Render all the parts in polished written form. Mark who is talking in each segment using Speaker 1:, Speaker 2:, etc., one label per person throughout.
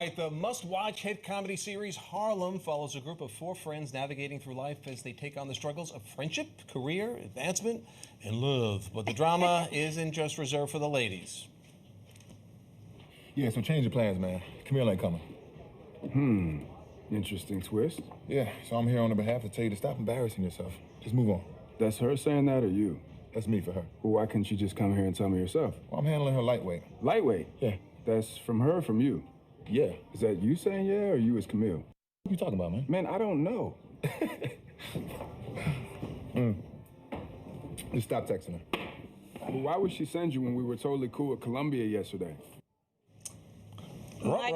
Speaker 1: Right, the must-watch hit comedy series Harlem follows a group of four friends navigating through life as they take on the struggles of friendship, career, advancement, and love. But the drama isn't just reserved for the ladies.
Speaker 2: Yeah, so change your plans, man. Camille ain't coming.
Speaker 3: Interesting twist.
Speaker 2: Yeah, so I'm here on her behalf to tell you to stop embarrassing yourself. Just move on.
Speaker 3: That's her saying that or you?
Speaker 2: That's me for her.
Speaker 3: Well, why couldn't you just come here and tell me yourself?
Speaker 2: Well, I'm handling her lightweight.
Speaker 3: Lightweight?
Speaker 2: Yeah.
Speaker 3: That's from her or from you?
Speaker 2: Yeah.
Speaker 3: Is that you saying yeah or you as Camille?
Speaker 2: What you talking about, man?
Speaker 3: Man, I don't know.
Speaker 2: Just stop texting her.
Speaker 3: Well, why would she send you when we were totally cool at Columbia yesterday?
Speaker 4: My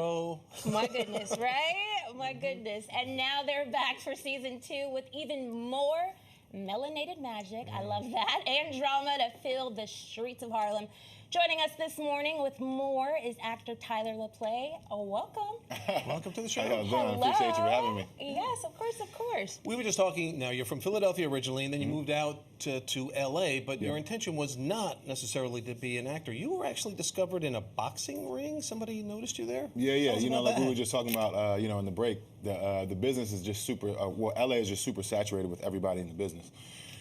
Speaker 4: goodness, right? My goodness. And now they're back for season 2 with even more melanated magic. I love that. And drama to fill the streets of Harlem. Joining us this morning with more is actor Tyler Lepley. Welcome.
Speaker 1: Welcome to the show.
Speaker 5: How y'all doing? Appreciate you for having me.
Speaker 4: Yes, of course, of course.
Speaker 1: We were just talking, now you're from Philadelphia originally, and then you moved out to L.A., but your intention was not necessarily to be an actor. You were actually discovered in a boxing ring. Somebody noticed you there?
Speaker 5: Yeah. You know, like
Speaker 1: that.
Speaker 5: we were just talking about, in the break, the business is just super, LA is just super saturated with everybody in the business.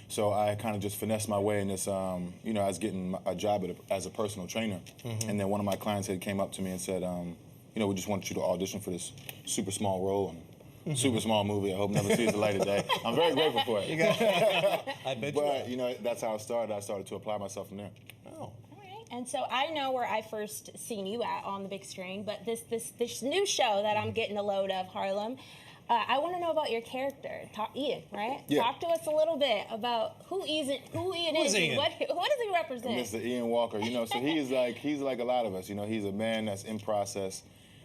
Speaker 5: So I kind of just finessed my way in this, I was getting a job as a personal trainer. And then one of my clients came up to me and said, we just want you to audition for this super small role. And super small movie. I hope never sees the light of day. I'm very grateful for it.
Speaker 1: I bet
Speaker 5: But, that's how it started. I started to apply myself from there.
Speaker 1: Oh.
Speaker 4: And so I know where I first seen you at on the big screen, but this new show that I'm getting a load of, Harlem, I want to know about your character, Ian, right?
Speaker 5: Yeah.
Speaker 4: Talk to us a little bit about who Ian is.
Speaker 1: Ian?
Speaker 4: And what does he represent?
Speaker 5: Mr. Ian Walker, so he's like a lot of us. He's a man that's in process,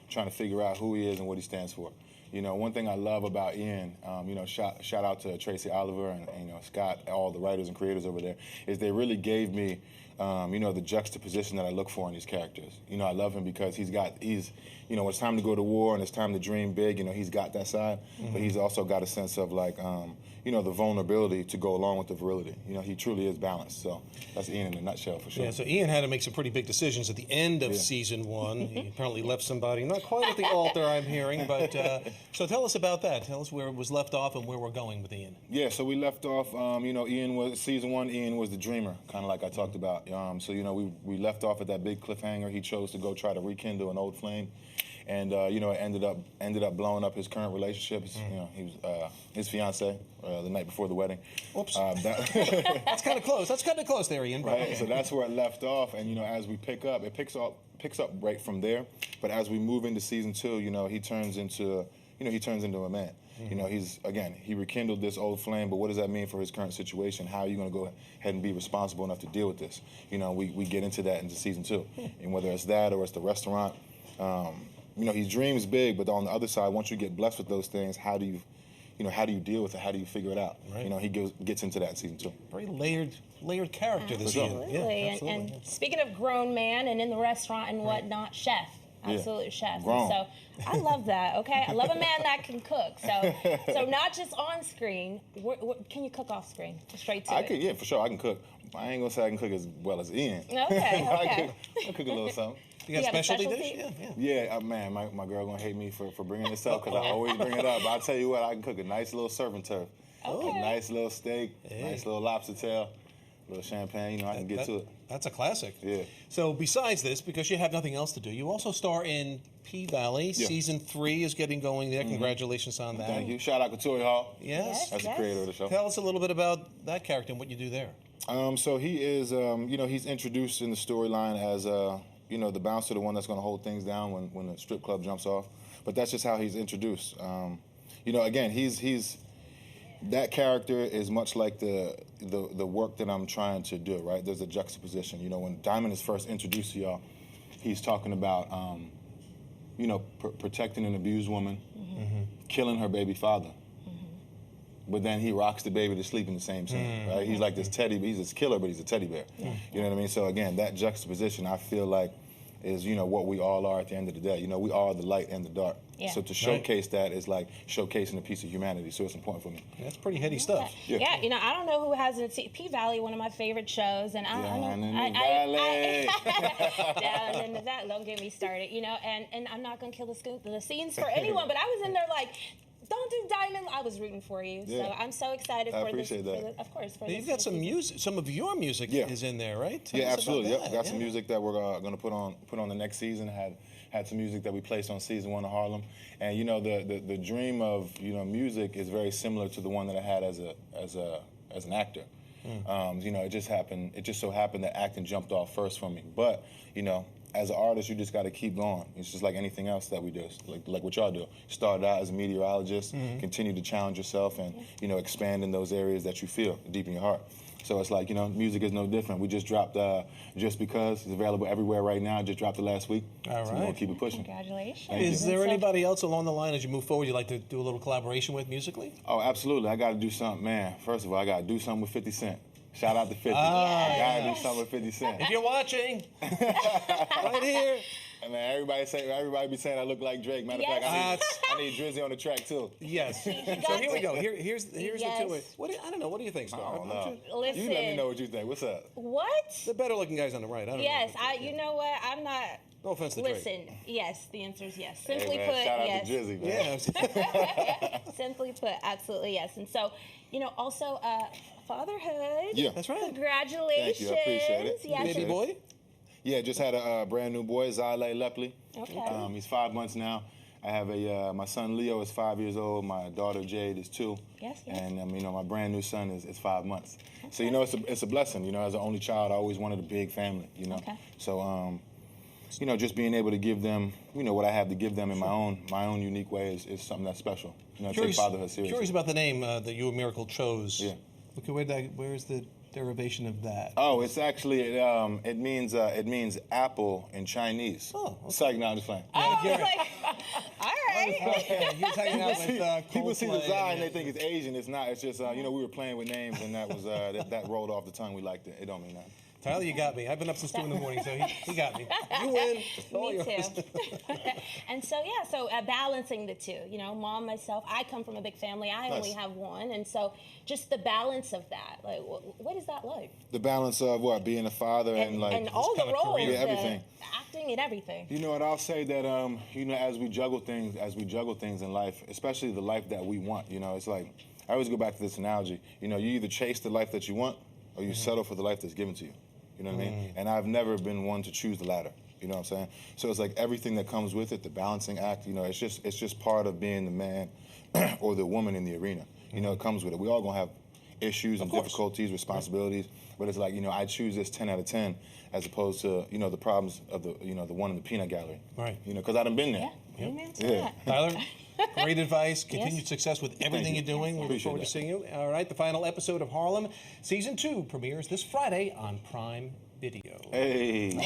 Speaker 5: trying to figure out who he is and what he stands for. One thing I love about Ian, shout out to Tracy Oliver and Scott, all the writers and creators over there, is they really gave me, the juxtaposition that I look for in these characters. I love him because he's when it's time to go to war and it's time to dream big, he's got that side, but he's also got a sense of the vulnerability to go along with the virility. He truly is balanced. So that's Ian in a nutshell for sure.
Speaker 1: Yeah, so Ian had to make some pretty big decisions at the end of season 1. He apparently left somebody, not quite at the altar, I'm hearing, but so tell us about that. Tell us where it was left off and where we're going with Ian.
Speaker 5: Yeah, so we left off, Ian was, season 1, Ian was the dreamer, kind of like I talked about. We left off at that big cliffhanger. He chose to go try to rekindle an old flame. And it ended up blowing up his current relationship. He was his fiance the night before the wedding.
Speaker 1: Whoops. That's kind of close. That's kind of close there, Ian.
Speaker 5: Right. So that's where it left off. And as we pick up, it picks up right from there. But as we move into season 2, he turns into a man. He rekindled this old flame, but what does that mean for his current situation? How are you going to go ahead and be responsible enough to deal with this? We get into that into season 2, and whether it's that or it's the restaurant. He dreams big, but on the other side, once you get blessed with those things, how do you deal with it? How do you figure it out?
Speaker 1: Right.
Speaker 5: He gets into that in season 2.
Speaker 1: Very layered character this Ian.
Speaker 4: Absolutely.
Speaker 1: Yeah, absolutely.
Speaker 4: And speaking of grown man and in the restaurant and whatnot, chef. Absolute chef.
Speaker 5: Grown.
Speaker 4: So I love that, okay? I love a man that can cook. So not just on screen, can you cook off screen? Straight to it.
Speaker 5: Yeah, for sure, I can cook. I ain't gonna say I can cook as well as Ian.
Speaker 4: Okay.
Speaker 5: I cook a little something.
Speaker 1: You got a specialty dish?
Speaker 5: Yeah, man, my girl gonna hate me for bringing this up because I always bring it up. But I'll tell you what, I can cook a nice little surf and turf.
Speaker 4: Okay.
Speaker 5: A nice little steak, nice little lobster tail, a little champagne, I can get to it.
Speaker 1: That's a classic.
Speaker 5: Yeah.
Speaker 1: So besides this, because you have nothing else to do, you also star in P-Valley.
Speaker 5: Yeah.
Speaker 1: Season 3 is getting going there. Congratulations on that.
Speaker 5: Thank you. Shout out Couture Hall.
Speaker 1: Yes.
Speaker 5: That's the creator of the show.
Speaker 1: Tell us a little bit about that character and what you do there.
Speaker 5: So he is, he's introduced in the storyline as, the bouncer, the one that's going to hold things down when the strip club jumps off. But that's just how he's introduced. Again, he's that character is much like the work that I'm trying to do, right? There's a juxtaposition. When Diamond is first introduced to y'all, he's talking about, protecting an abused woman, killing her baby father. But then he rocks the baby to sleep in the same scene, right? He's like this teddy, he's this killer, but he's a teddy bear. You know what I mean? So again, that juxtaposition, I feel like, is, you know, what we all are at the end of the day. You know, we are the light and the dark.
Speaker 4: Yeah.
Speaker 5: So to showcase that is like showcasing a piece of humanity. So it's important for me.
Speaker 1: That's pretty heady stuff.
Speaker 4: Yeah, you know, I don't know who hasn't seen P-Valley, one of my favorite shows, and
Speaker 5: Down in the valley.
Speaker 4: Down in the valley. Don't get me started, you know, and I'm not gonna kill the scenes for anyone, but I was in there like, don't do Diamond. I was rooting for you, so I'm so excited
Speaker 5: I
Speaker 4: for
Speaker 5: appreciate
Speaker 4: this.
Speaker 5: that.
Speaker 4: Of course, for
Speaker 1: Now,
Speaker 4: this.
Speaker 1: you've got some music. Some of your music is in there, right? Tell
Speaker 5: Yeah,
Speaker 1: us about
Speaker 5: absolutely.
Speaker 1: that.
Speaker 5: Yep, got some music that we're going to put on the next season. Had some music that we placed on season 1 of Harlem, and you know the dream of, you know, music is very similar to the one that I had as an actor. You know, it just so happened that acting jumped off first for me. But you know, as an artist, you just got to keep going. It's just like anything else that we do, like what y'all do. Started out as a meteorologist, continue to challenge yourself, and you know, expand in those areas that you feel deep in your heart. So it's like, you know, music is no different. We just dropped Just Because. It's available everywhere right now. Just dropped it last week.
Speaker 1: All
Speaker 5: So
Speaker 1: right.
Speaker 5: we're going to keep it pushing.
Speaker 4: Congratulations.
Speaker 1: Is there anybody else along the line as you move forward you'd like to do a little collaboration with musically?
Speaker 5: Oh, absolutely. I got to do something, man. First of all, I got to do something with 50 Cent. Shout out to 50. I got to do something with 50 Cent.
Speaker 1: If you're watching, right here.
Speaker 5: And man, everybody be saying I look like Drake. Matter of fact, I need Drizzy on the track too.
Speaker 1: Yes. So here we go. Here's the two. I don't know. What do you think, Scar?
Speaker 5: Oh, no.
Speaker 4: Listen.
Speaker 5: You let me know what you think. What's up?
Speaker 4: What?
Speaker 1: The better looking guys on the right. I don't
Speaker 4: Yes,
Speaker 1: know.
Speaker 4: you know what? I'm not.
Speaker 1: No offense to Drake.
Speaker 4: Listen, yes, the answer is yes. Simply
Speaker 5: Hey, man,
Speaker 4: put,
Speaker 5: shout out
Speaker 4: yes.
Speaker 5: to Drizzy, man.
Speaker 1: Yeah.
Speaker 4: Simply put, absolutely yes. And so, you know, also fatherhood.
Speaker 5: Yeah.
Speaker 1: That's right.
Speaker 4: Congratulations.
Speaker 5: Thank you. I appreciate it.
Speaker 4: Yes.
Speaker 1: Baby boy?
Speaker 5: Yeah, just had a brand new boy, Tyler Lepley.
Speaker 4: Okay.
Speaker 5: He's 5 months now. I have my son Leo is 5 years old. My daughter Jade is 2.
Speaker 4: Yes.
Speaker 5: And you know, my brand new son is 5 months. Okay. So you know, it's a blessing. You know, as an only child, I always wanted a big family. You know.
Speaker 4: Okay.
Speaker 5: So you know, just being able to give them, you know, what I have to give them in my own unique way is something that's special. You know, take fatherhood seriously.
Speaker 1: Curious about the name that You a Miracle chose.
Speaker 5: Yeah.
Speaker 1: Okay, where's the derivation of that?
Speaker 5: Oh, it's actually it means apple in Chinese.
Speaker 1: Oh, okay.
Speaker 5: It's like, no, I'm just playing.
Speaker 4: Oh, I was like, all right.
Speaker 1: Okay, he was hanging out with
Speaker 5: People see the
Speaker 1: Coldplay
Speaker 5: Zai and they think it's Asian. It's not. It's just you know, we were playing with names and that was that rolled off the tongue. We liked it. It don't mean nothing.
Speaker 1: Tyler, you got me. I've been up since 2 in the morning, so he got me. You win. It's all
Speaker 4: Me
Speaker 1: yours.
Speaker 4: too. And so, yeah, so balancing the two, you know, mom, myself, I come from a big family. I only have one. And so just the balance of that, like, what is that like?
Speaker 5: The balance of what? Being a father and like
Speaker 4: and all the
Speaker 1: kind of
Speaker 4: roles,
Speaker 5: career, everything.
Speaker 4: acting and everything.
Speaker 5: You know what, I'll say that you know, as we juggle things in life, especially the life that we want, you know, it's like I always go back to this analogy. You know, you either chase the life that you want or you settle for the life that's given to you. You know what I mean? And I've never been one to choose the latter. You know what I'm saying? So it's like everything that comes with it, the balancing act, you know, it's just part of being the man or the woman in the arena. You know, it comes with it. We all gonna have issues and difficulties, responsibilities, but it's like, you know, I choose this 10 out of 10 as opposed to, you know, the problems of the, you know, the one in the peanut gallery.
Speaker 1: Right.
Speaker 5: You know, because I done been there.
Speaker 4: Yeah, amen to
Speaker 5: Yeah.
Speaker 4: that.
Speaker 1: Tyler, great advice. Continued success with everything
Speaker 5: you.
Speaker 1: you're doing. We look
Speaker 5: Appreciate
Speaker 1: forward to
Speaker 5: that.
Speaker 1: seeing you. All right, the final episode of Harlem, Season 2 premieres this Friday on Prime Video.
Speaker 5: Hey.